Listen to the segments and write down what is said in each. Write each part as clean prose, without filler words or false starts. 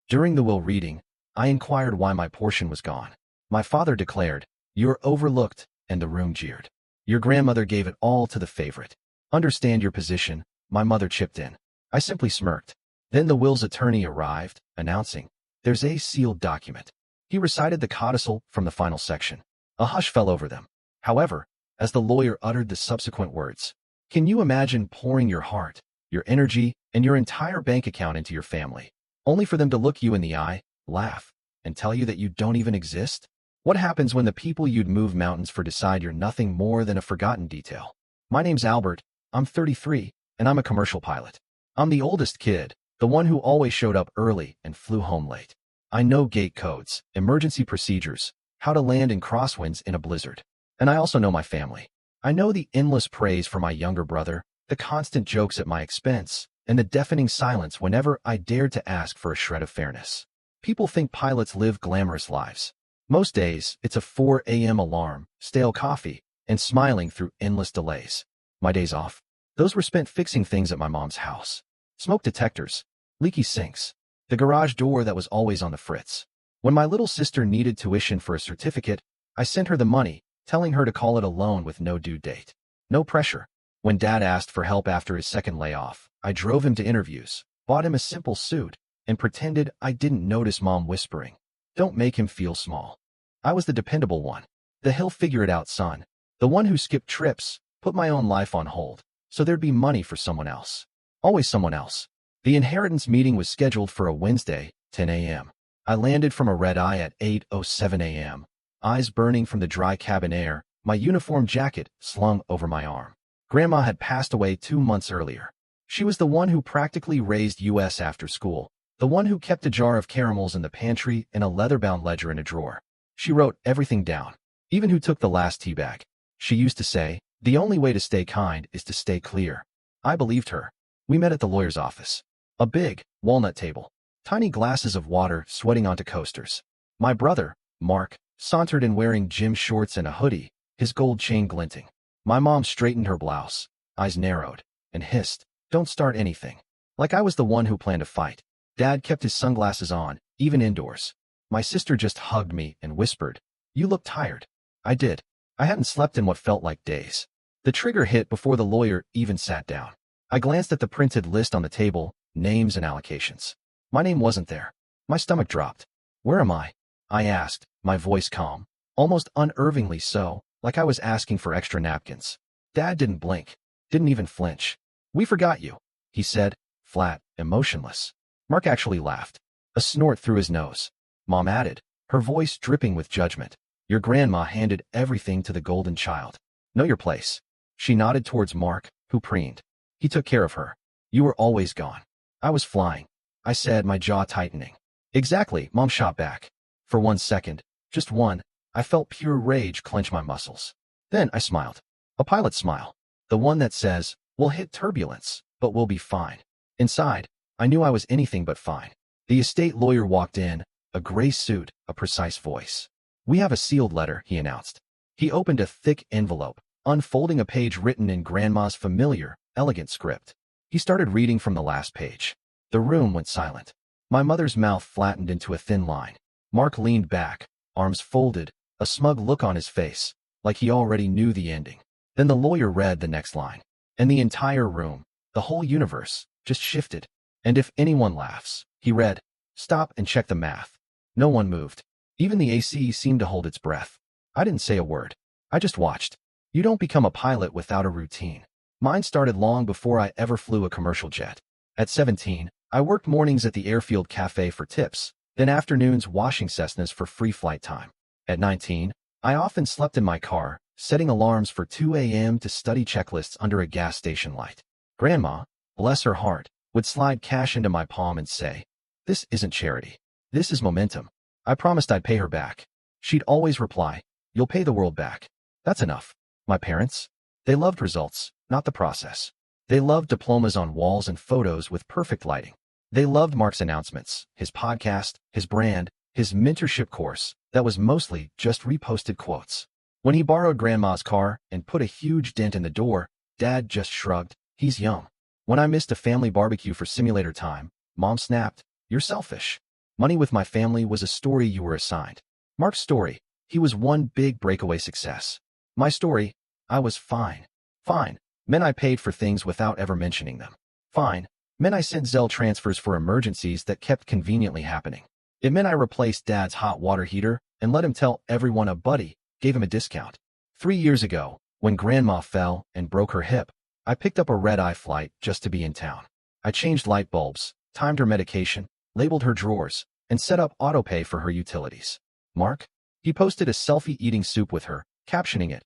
During the will reading, I inquired why my portion was gone. My father declared, "You're overlooked," and the room jeered. "Your grandmother gave it all to the favorite. Understand your position," my mother chipped in. I simply smirked. Then the will's attorney arrived, announcing, "There's a sealed document." He recited the codicil from the final section. A hush fell over them. However, as the lawyer uttered the subsequent words, "Can you imagine pouring your heart, your energy, and your entire bank account into your family, only for them to look you in the eye, laugh, and tell you that you don't even exist? What happens when the people you'd move mountains for decide you're nothing more than a forgotten detail?" My name's Albert, I'm 33, and I'm a commercial pilot. I'm the oldest kid, the one who always showed up early and flew home late. I know gate codes, emergency procedures, how to land in crosswinds in a blizzard. And I also know my family. I know the endless praise for my younger brother, the constant jokes at my expense, and the deafening silence whenever I dared to ask for a shred of fairness. People think pilots live glamorous lives. Most days, it's a 4 a.m. alarm, stale coffee, and smiling through endless delays. My days off, those were spent fixing things at my mom's house. Smoke detectors, leaky sinks, the garage door that was always on the fritz. When my little sister needed tuition for a certificate, I sent her the money, telling her to call it a loan with no due date. No pressure. When Dad asked for help after his second layoff, I drove him to interviews, bought him a simple suit, and pretended I didn't notice Mom whispering, "Don't make him feel small." I was the dependable one. The "he'll figure it out, son." The one who skipped trips, put my own life on hold, so there'd be money for someone else. Always someone else. The inheritance meeting was scheduled for a Wednesday, 10 a.m. I landed from a red-eye at 8:07 a.m., eyes burning from the dry cabin air, my uniform jacket slung over my arm. Grandma had passed away 2 months earlier. She was the one who practically raised us after school, the one who kept a jar of caramels in the pantry and a leather-bound ledger in a drawer. She wrote everything down, even who took the last tea bag. She used to say, "The only way to stay kind is to stay clear." I believed her. We met at the lawyer's office. A big, walnut table. Tiny glasses of water sweating onto coasters. My brother, Mark, sauntered in wearing gym shorts and a hoodie, his gold chain glinting. My mom straightened her blouse, eyes narrowed, and hissed, "Don't start anything." Like I was the one who planned a fight. Dad kept his sunglasses on, even indoors. My sister just hugged me and whispered, "You look tired." I did. I hadn't slept in what felt like days. The trigger hit before the lawyer even sat down. I glanced at the printed list on the table, names and allocations. My name wasn't there. My stomach dropped. "Where am I?" I asked, my voice calm, almost unnervingly so, like I was asking for extra napkins. Dad didn't blink, didn't even flinch. "We forgot you," he said, flat, emotionless. Mark actually laughed. A snort through his nose. Mom added, her voice dripping with judgment, "Your grandma handed everything to the golden child. Know your place." She nodded towards Mark, who preened. "He took care of her. You were always gone." "I was flying," I said, my jaw tightening. "Exactly," Mom shot back. For 1 second, just one, I felt pure rage clench my muscles. Then I smiled. A pilot smile. The one that says, "We'll hit turbulence, but we'll be fine." Inside, I knew I was anything but fine. The estate lawyer walked in, a gray suit, a precise voice. "We have a sealed letter," he announced. He opened a thick envelope, unfolding a page written in Grandma's familiar, elegant script. He started reading from the last page. The room went silent. My mother's mouth flattened into a thin line. Mark leaned back, arms folded, a smug look on his face, like he already knew the ending. Then the lawyer read the next line. And the entire room, the whole universe, just shifted. "And if anyone laughs," he read, "stop and check the math." No one moved. Even the AC seemed to hold its breath. I didn't say a word. I just watched. You don't become a pilot without a routine. Mine started long before I ever flew a commercial jet. At 17, I worked mornings at the airfield cafe for tips, then afternoons washing Cessnas for free flight time. At 19, I often slept in my car, setting alarms for 2 a.m. to study checklists under a gas station light. Grandma, bless her heart, would slide cash into my palm and say, "This isn't charity. This is momentum." I promised I'd pay her back. She'd always reply, "You'll pay the world back." That's enough. My parents? They loved results, not the process. They loved diplomas on walls and photos with perfect lighting. They loved Mark's announcements, his podcast, his brand, his mentorship course that was mostly just reposted quotes. When he borrowed Grandma's car and put a huge dent in the door, Dad just shrugged, "He's young." When I missed a family barbecue for simulator time, Mom snapped, "You're selfish." Money with my family was a story you were assigned. Mark's story, he was one big breakaway success. My story, I was fine. Fine. Meant I paid for things without ever mentioning them. Fine. Meant I sent Zelle transfers for emergencies that kept conveniently happening. It meant I replaced Dad's hot water heater and let him tell everyone a buddy gave him a discount. 3 years ago, when Grandma fell and broke her hip, I picked up a red-eye flight just to be in town. I changed light bulbs, timed her medication, labeled her drawers, and set up autopay for her utilities. Mark? He posted a selfie eating soup with her, captioning it,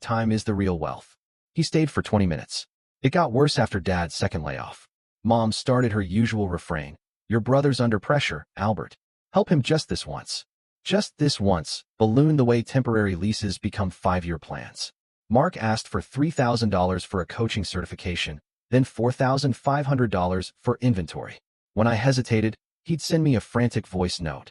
#time is the real wealth. He stayed for 20 minutes. It got worse after Dad's second layoff. Mom started her usual refrain, "Your brother's under pressure, Albert. Help him just this once." Just this once, ballooned the way temporary leases become 5-year plans. Mark asked for $3,000 for a coaching certification, then $4,500 for inventory. When I hesitated, he'd send me a frantic voice note.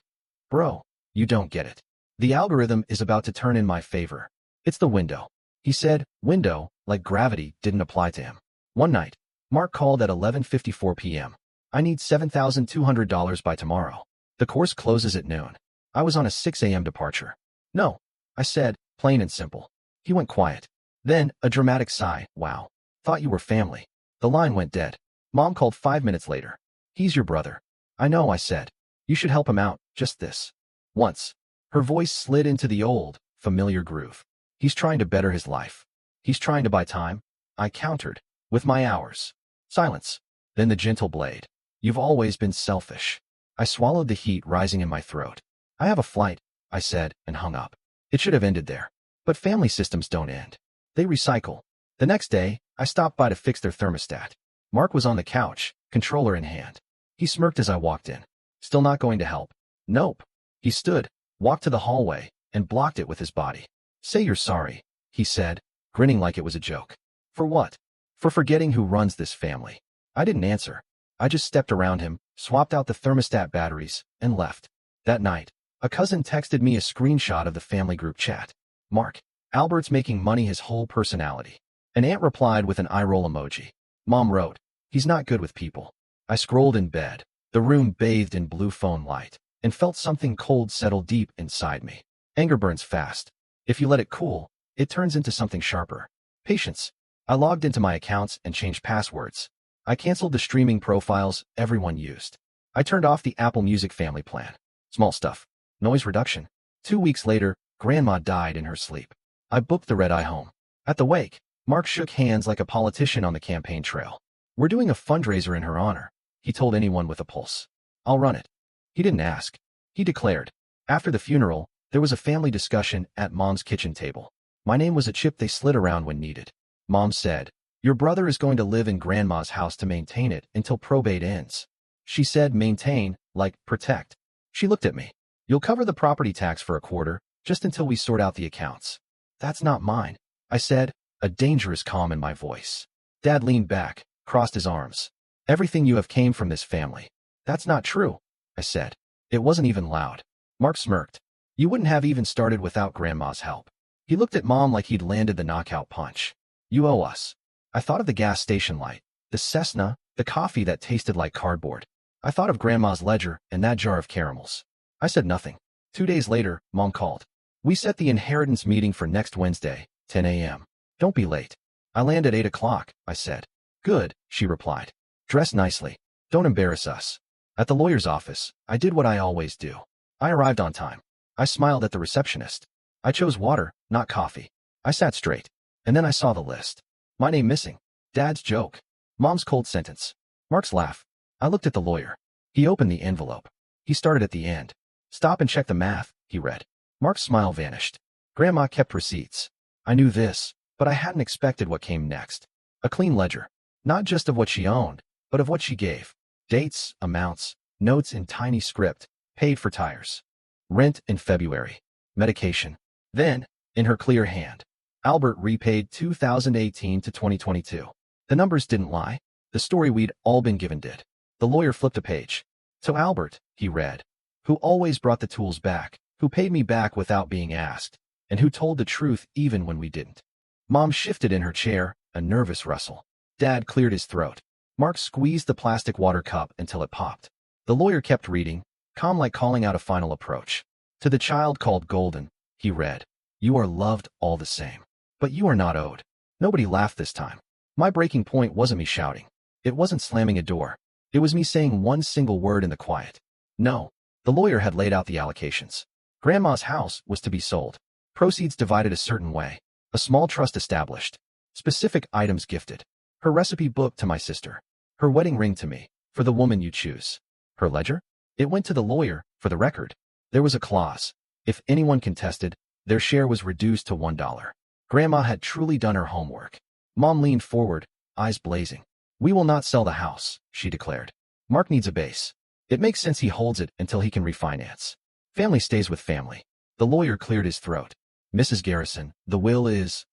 "Bro, you don't get it. The algorithm is about to turn in my favor. It's the window." He said, window, like gravity didn't apply to him. One night, Mark called at 11:54 p.m. "I need $7,200 by tomorrow. The course closes at noon." I was on a 6 a.m. departure. "No," I said, plain and simple. He went quiet. Then, a dramatic sigh, "Wow. Thought you were family." The line went dead. Mom called 5 minutes later. "He's your brother." "I know," I said. "You should help him out, just this once." Her voice slid into the old, familiar groove. "He's trying to better his life. He's trying to buy time." I countered, "With my hours." Silence. Then the gentle blade. "You've always been selfish." I swallowed the heat rising in my throat. "I have a flight," I said, and hung up. It should have ended there. But family systems don't end. They recycle. The next day, I stopped by to fix their thermostat. Mark was on the couch, controller in hand. He smirked as I walked in. "Still not going to help?" "Nope." He stood, walked to the hallway, and blocked it with his body. "Say you're sorry," he said, grinning like it was a joke. "For what?" "For forgetting who runs this family." I didn't answer. I just stepped around him, swapped out the thermostat batteries, and left. That night, a cousin texted me a screenshot of the family group chat. "Mark, Albert's making money his whole personality." An aunt replied with an eye-roll emoji. Mom wrote, "He's not good with people." I scrolled in bed, the room bathed in blue phone light, and felt something cold settle deep inside me. Anger burns fast. If you let it cool, it turns into something sharper. Patience. I logged into my accounts and changed passwords. I canceled the streaming profiles everyone used. I turned off the Apple Music family plan. Small stuff. Noise reduction. 2 weeks later, Grandma died in her sleep. I booked the red-eye home. At the wake, Mark shook hands like a politician on the campaign trail. "We're doing a fundraiser in her honor," he told anyone with a pulse. "I'll run it." He didn't ask. He declared. After the funeral, there was a family discussion at Mom's kitchen table. My name was a chip they slid around when needed. Mom said, "Your brother is going to live in Grandma's house to maintain it until probate ends." She said maintain, like protect. She looked at me. "You'll cover the property tax for a quarter, just until we sort out the accounts." "That's not mine," I said, a dangerous calm in my voice. Dad leaned back, crossed his arms. "Everything you have came from this family." "That's not true," I said. It wasn't even loud. Mark smirked. "You wouldn't have even started without Grandma's help." He looked at Mom like he'd landed the knockout punch. "You owe us." I thought of the gas station light, the Cessna, the coffee that tasted like cardboard. I thought of Grandma's ledger and that jar of caramels. I said nothing. 2 days later, Mom called. "We set the inheritance meeting for next Wednesday, 10 a.m. Don't be late." "I land at 8 o'clock, I said. "Good," she replied. "Dress nicely. Don't embarrass us." At the lawyer's office, I did what I always do. I arrived on time. I smiled at the receptionist. I chose water, not coffee. I sat straight. And then I saw the list. My name missing. Dad's joke. Mom's cold sentence. Mark's laugh. I looked at the lawyer. He opened the envelope. He started at the end. "Stop and check the math," he read. Mark's smile vanished. Grandma kept receipts. I knew this, but I hadn't expected what came next. A clean ledger. Not just of what she owned, but of what she gave. Dates, amounts, notes in tiny script, paid for tires. Rent in February. Medication. Then, in her clear hand, Albert repaid 2018 to 2022. The numbers didn't lie. The story we'd all been given did. The lawyer flipped a page. "To Albert," he read, "who always brought the tools back, who paid me back without being asked, and who told the truth even when we didn't." Mom shifted in her chair, a nervous rustle. Dad cleared his throat. Mark squeezed the plastic water cup until it popped. The lawyer kept reading, calm like calling out a final approach. To the child called Golden, he read, "You are loved all the same. But you are not owed." Nobody laughed this time. My breaking point wasn't me shouting. It wasn't slamming a door. It was me saying one single word in the quiet. No. The lawyer had laid out the allocations. Grandma's house was to be sold. Proceeds divided a certain way. A small trust established. Specific items gifted. Her recipe book to my sister. Her wedding ring to me, for the woman you choose. Her ledger? It went to the lawyer, for the record. There was a clause. If anyone contested, their share was reduced to $1. Grandma had truly done her homework. Mom leaned forward, eyes blazing. "We will not sell the house," she declared. "Mark needs a base. It makes sense he holds it until he can refinance. Family stays with family." The lawyer cleared his throat. "Mrs. Garrison, the will is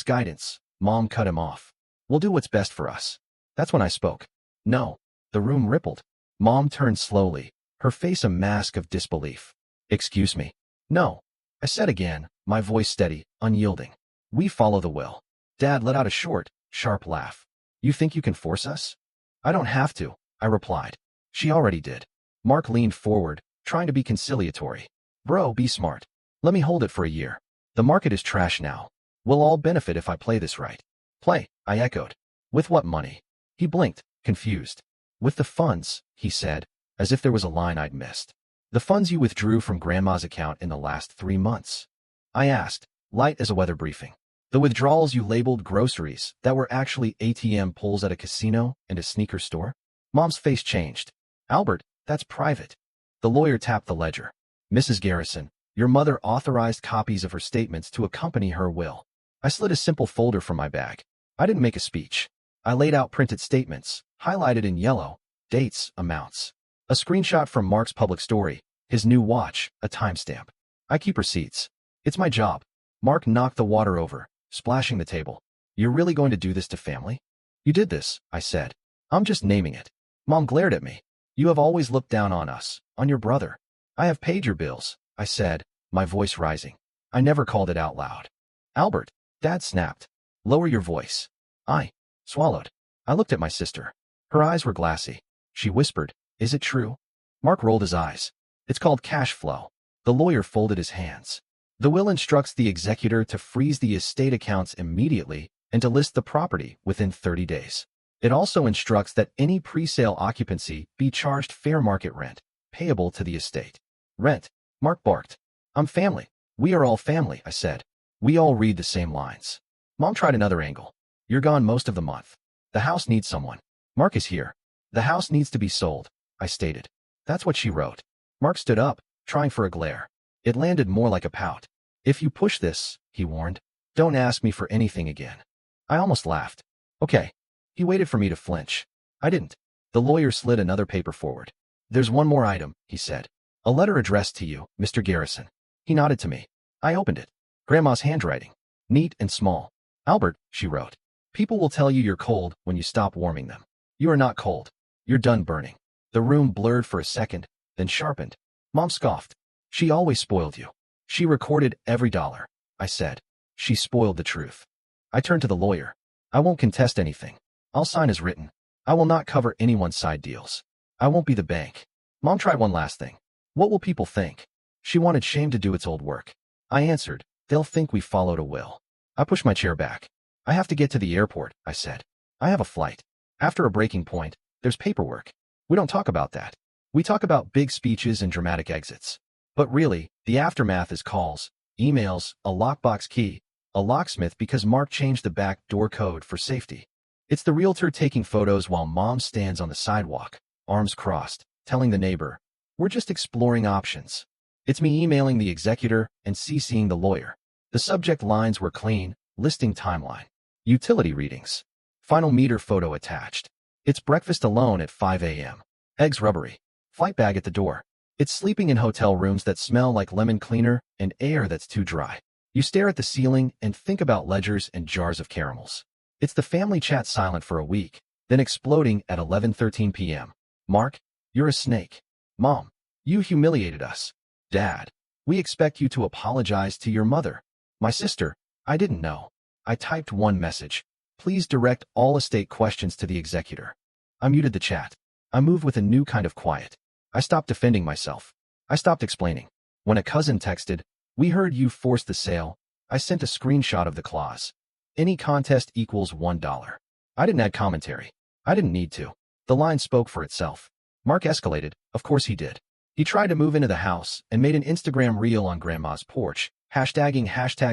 guidance." Mom cut him off. "We'll do what's best for us." That's when I spoke. "No." The room rippled. Mom turned slowly, her face a mask of disbelief. "Excuse me." "No." I said again, my voice steady, unyielding. "We follow the will." Dad let out a short, sharp laugh. "You think you can force us?" "I don't have to," I replied. "She already did." Mark leaned forward, trying to be conciliatory. "Bro, be smart. Let me hold it for a year. The market is trash now. We'll all benefit if I play this right." "Play," I echoed. "With what money?" He blinked, confused. "With the funds," he said, as if there was a line I'd missed. "The funds you withdrew from Grandma's account in the last 3 months." I asked, light as a weather briefing. "The withdrawals you labeled groceries that were actually ATM pulls at a casino and a sneaker store?" Mom's face changed. "Albert, that's private." The lawyer tapped the ledger. "Mrs. Garrison, your mother authorized copies of her statements to accompany her will." I slid a simple folder from my bag. I didn't make a speech. I laid out printed statements, highlighted in yellow, dates, amounts. A screenshot from Mark's public story, his new watch, a timestamp. "I keep receipts. It's my job." Mark knocked the water over, splashing the table. "You're really going to do this to family?" "You did this," I said. "I'm just naming it." Mom glared at me. "You have always looked down on us, on your brother." "I have paid your bills," I said, my voice rising. I never called it out loud. "Albert," Dad snapped. "Lower your voice." I swallowed. I looked at my sister. Her eyes were glassy. She whispered, "Is it true?" Mark rolled his eyes. "It's called cash flow." The lawyer folded his hands. "The will instructs the executor to freeze the estate accounts immediately and to list the property within 30 days. It also instructs that any pre-sale occupancy be charged fair market rent, payable to the estate." "Rent," Mark barked. "I'm family. We are all family," I said. "We all read the same lines." Mom tried another angle. "You're gone most of the month. The house needs someone. Mark is here. The house needs to be sold," I stated. That's what she wrote. Mark stood up, trying for a glare. It landed more like a pout. "If you push this," he warned, "don't ask me for anything again." I almost laughed. "Okay." He waited for me to flinch. I didn't. The lawyer slid another paper forward. "There's one more item," he said. "A letter addressed to you, Mr. Garrison." He nodded to me. I opened it. Grandma's handwriting. Neat and small. "Albert," she wrote. "People will tell you you're cold when you stop warming them. You are not cold. You're done burning." The room blurred for a second, then sharpened. Mom scoffed. "She always spoiled you. She recorded every dollar." I said. "She spoiled the truth." I turned to the lawyer. "I won't contest anything. I'll sign as written. I will not cover anyone's side deals. I won't be the bank." Mom tried one last thing. "What will people think?" She wanted shame to do its old work. I answered, "They'll think we followed a will." I pushed my chair back. "I have to get to the airport," I said. "I have a flight. After a breaking point, there's paperwork. We don't talk about that. We talk about big speeches and dramatic exits. But really, the aftermath is calls, emails, a lockbox key, a locksmith because Mark changed the back door code for safety. It's the realtor taking photos while Mom stands on the sidewalk, arms crossed, telling the neighbor, "We're just exploring options." It's me emailing the executor and CCing the lawyer. The subject lines were clean, listing timeline. Utility readings. Final meter photo attached. It's breakfast alone at 5 a.m. Eggs rubbery. Flight bag at the door. It's sleeping in hotel rooms that smell like lemon cleaner and air that's too dry. You stare at the ceiling and think about ledgers and jars of caramels. It's the family chat silent for a week, then exploding at 11:13 p.m. "Mark, you're a snake." "Mom, you humiliated us." "Dad, we expect you to apologize to your mother." "My sister, I didn't know." I typed one message. "Please direct all estate questions to the executor." I muted the chat. I moved with a new kind of quiet. I stopped defending myself. I stopped explaining. When a cousin texted, "We heard you forced the sale," I sent a screenshot of the clause. Any contest equals $1. I didn't add commentary. I didn't need to. The line spoke for itself. Mark escalated. Of course he did. He tried to move into the house and made an Instagram reel on Grandma's porch, hashtagging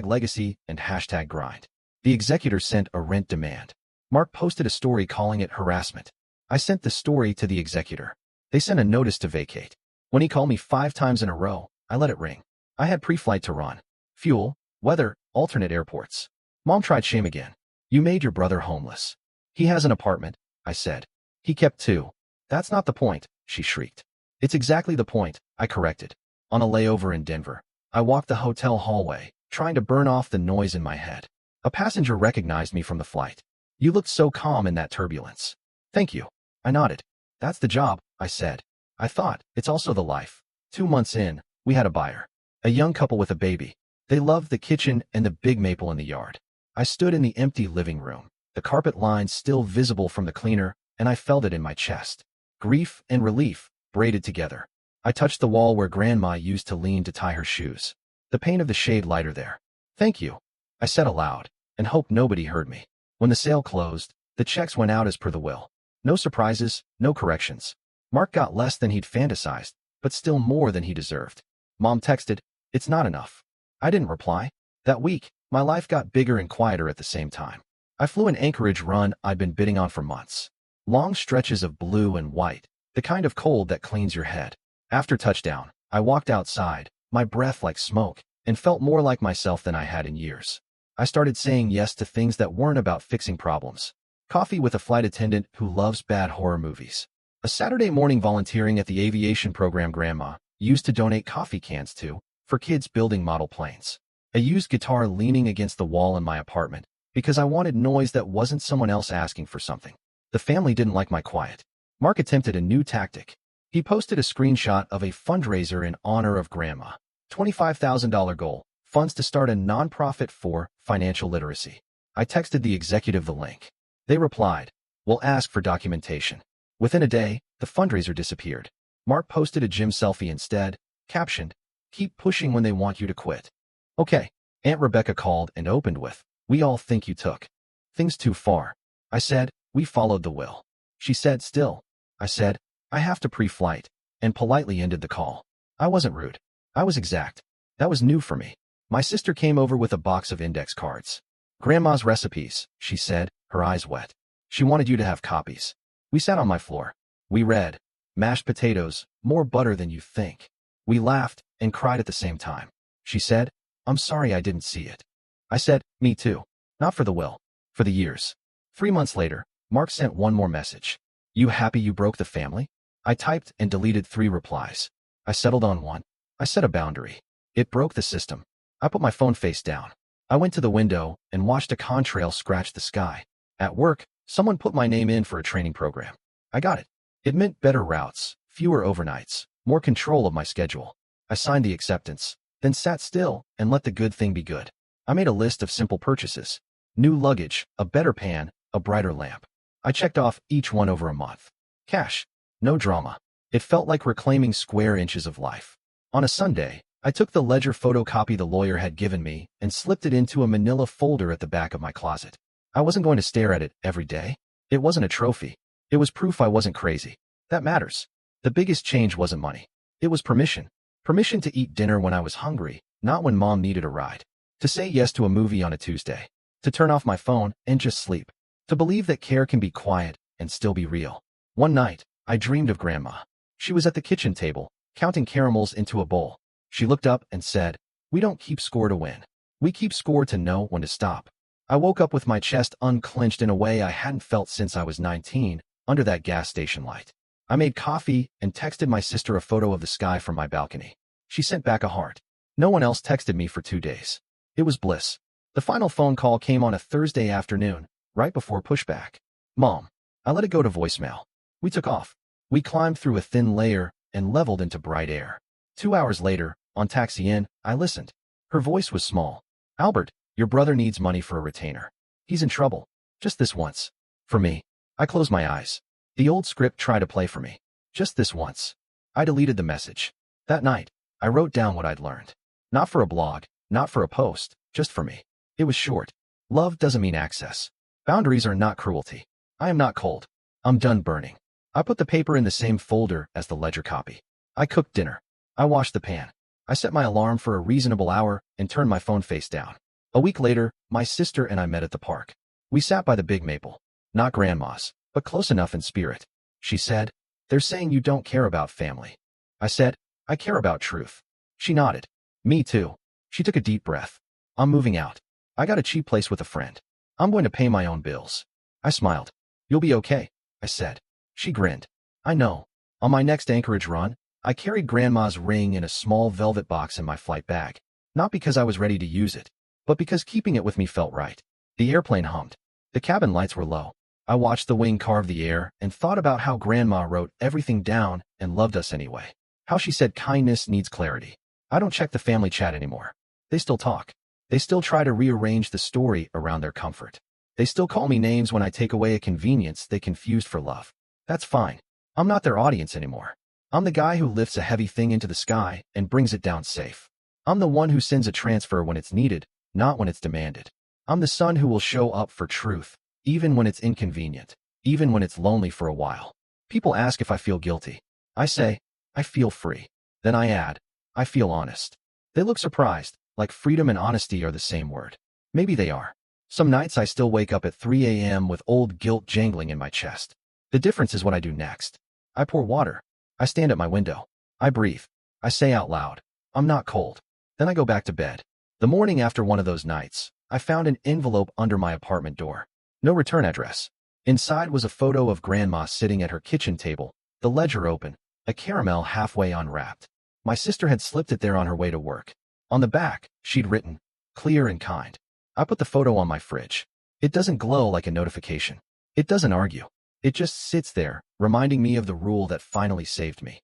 #legacy and #grind. The executor sent a rent demand. Mark posted a story calling it harassment. I sent the story to the executor. They sent a notice to vacate. When he called me 5 times in a row, I let it ring. I had pre-flight to run. Fuel, weather, alternate airports. Mom tried shame again. "You made your brother homeless." "He has an apartment," I said. "He kept 2. "That's not the point," she shrieked. "It's exactly the point," I corrected. On a layover in Denver, I walked the hotel hallway, trying to burn off the noise in my head. A passenger recognized me from the flight. "You looked so calm in that turbulence." "Thank you." I nodded. "That's the job," I said. I thought, it's also the life. 2 months in, we had a buyer. A young couple with a baby. They loved the kitchen and the big maple in the yard. I stood in the empty living room, the carpet lines still visible from the cleaner, and I felt it in my chest. Grief and relief, braided together. I touched the wall where Grandma used to lean to tie her shoes. The paint of the shade lighter there. "Thank you," I said aloud, and hoped nobody heard me. When the sale closed, the checks went out as per the will. No surprises, no corrections. Mark got less than he'd fantasized, but still more than he deserved. Mom texted, "It's not enough." I didn't reply. That week, my life got bigger and quieter at the same time. I flew an Anchorage run I'd been bidding on for months. Long stretches of blue and white, the kind of cold that cleans your head. After touchdown, I walked outside, my breath like smoke, and felt more like myself than I had in years. I started saying yes to things that weren't about fixing problems. Coffee with a flight attendant who loves bad horror movies. A Saturday morning volunteering at the aviation program Grandma used to donate coffee cans to, for kids building model planes. A used guitar leaning against the wall in my apartment, because I wanted noise that wasn't someone else asking for something. The family didn't like my quiet. Mark attempted a new tactic. He posted a screenshot of a fundraiser in honor of Grandma. $25,000 goal, funds to start a nonprofit for financial literacy. I texted the executive the link. They replied, "We'll ask for documentation." Within a day, the fundraiser disappeared. Mark posted a gym selfie instead, captioned, "Keep pushing when they want you to quit." Okay, Aunt Rebecca called and opened with, "We all think you took things too far." I said, "We followed the will." She said, "Still." I said, "I have to pre-flight," and politely ended the call. I wasn't rude. I was exact. That was new for me. My sister came over with a box of index cards. "Grandma's recipes," she said, her eyes wet. She wanted you to have copies. We sat on my floor. We read, "Mashed potatoes, more butter than you think." We laughed and cried at the same time. She said, "I'm sorry I didn't see it." I said, "Me too. Not for the will. For the years." 3 months later, Mark sent one more message. "You happy you broke the family?" I typed and deleted 3 replies. I settled on one. I set a boundary. It broke the system. I put my phone face down. I went to the window and watched a contrail scratch the sky. At work, someone put my name in for a training program. I got it. It meant better routes, fewer overnights, more control of my schedule. I signed the acceptance, then sat still and let the good thing be good. I made a list of simple purchases. New luggage, a better pan, a brighter lamp. I checked off each one over a month. Cash. No drama. It felt like reclaiming square inches of life. On a Sunday, I took the ledger photocopy the lawyer had given me and slipped it into a manila folder at the back of my closet. I wasn't going to stare at it every day. It wasn't a trophy. It was proof I wasn't crazy. That matters. The biggest change wasn't money. It was permission. Permission to eat dinner when I was hungry, not when Mom needed a ride. To say yes to a movie on a Tuesday. To turn off my phone and just sleep. To believe that care can be quiet and still be real. One night, I dreamed of Grandma. She was at the kitchen table, counting caramels into a bowl. She looked up and said, "We don't keep score to win. We keep score to know when to stop." I woke up with my chest unclenched in a way I hadn't felt since I was 19, under that gas station light. I made coffee and texted my sister a photo of the sky from my balcony. She sent back a heart. No one else texted me for 2 days. It was bliss. The final phone call came on a Thursday afternoon, right before pushback. "Mom." I let it go to voicemail. We took off. We climbed through a thin layer and leveled into bright air. 2 hours later, on taxi in, I listened. Her voice was small. "Albert, your brother needs money for a retainer. He's in trouble. Just this once." For me. I closed my eyes. The old script tried to play for me. Just this once. I deleted the message. That night, I wrote down what I'd learned. Not for a blog, not for a post, just for me. It was short. Love doesn't mean access. Boundaries are not cruelty. I am not cold. I'm done burning. I put the paper in the same folder as the ledger copy. I cooked dinner. I washed the pan. I set my alarm for a reasonable hour and turned my phone face down. A week later, my sister and I met at the park. We sat by the big maple. Not grandma's, but close enough in spirit. She said, "They're saying you don't care about family." I said, "I care about truth." She nodded. "Me too." She took a deep breath. "I'm moving out. I got a cheap place with a friend. I'm going to pay my own bills." I smiled. "You'll be okay," I said. She grinned. "I know. On my next Anchorage run, I carried Grandma's ring in a small velvet box in my flight bag. Not because I was ready to use it, but because keeping it with me felt right. The airplane hummed. The cabin lights were low. I watched the wing carve the air and thought about how Grandma wrote everything down and loved us anyway. How she said kindness needs clarity. I don't check the family chat anymore. They still talk. They still try to rearrange the story around their comfort. They still call me names when I take away a convenience they confused for love. That's fine. I'm not their audience anymore. I'm the guy who lifts a heavy thing into the sky and brings it down safe. I'm the one who sends a transfer when it's needed, not when it's demanded. I'm the son who will show up for truth, even when it's inconvenient, even when it's lonely for a while. People ask if I feel guilty. I say, I feel free. Then I add, I feel honest. They look surprised, like freedom and honesty are the same word. Maybe they are. Some nights I still wake up at 3 a.m. with old guilt jangling in my chest. The difference is what I do next. I pour water. I stand at my window. I breathe. I say out loud, I'm not cold. Then I go back to bed. The morning after one of those nights, I found an envelope under my apartment door. No return address. Inside was a photo of Grandma sitting at her kitchen table, the ledger open, a caramel halfway unwrapped. My sister had slipped it there on her way to work. On the back, she'd written, clear and kind. I put the photo on my fridge. It doesn't glow like a notification. It doesn't argue. It just sits there, reminding me of the rule that finally saved me.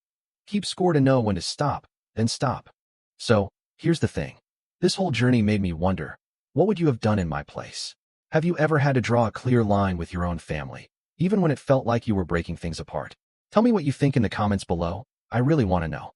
Keep score to know when to stop, then stop. So, here's the thing. This whole journey made me wonder, what would you have done in my place? Have you ever had to draw a clear line with your own family, even when it felt like you were breaking things apart? Tell me what you think in the comments below. I really want to know.